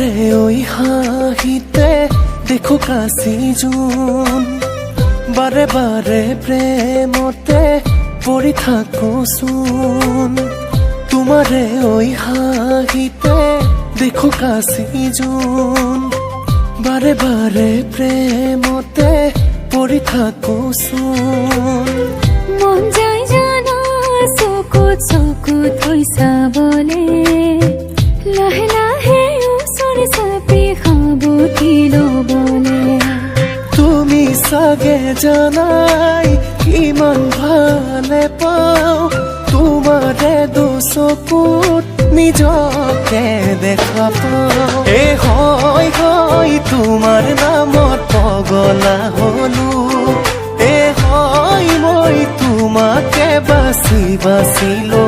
তোমারে ওই হাহিতে দেখো কাশি জুন, বারে বারে প্রেমতে পড়ি থাকো শুন। তোমারে ওই হাহিতে দেখো কাশি জুন, বারে বারে প্রেমতে পড়ি থাকো শুন। মন যায় জানা চকুত চকুত থৈছা বলে, লাহে লাহে ওচৰ চাপি সাবটি ল'বলে। তুমি চাগে জানাই কিমান ভালে পাওঁ, তোমাৰে দুচকুত নিজকে দেখা পাওঁ। হয় হয় তোমাৰ নামত পগলা হলো, হয় মই তোমাকে বাছি বাছি লো।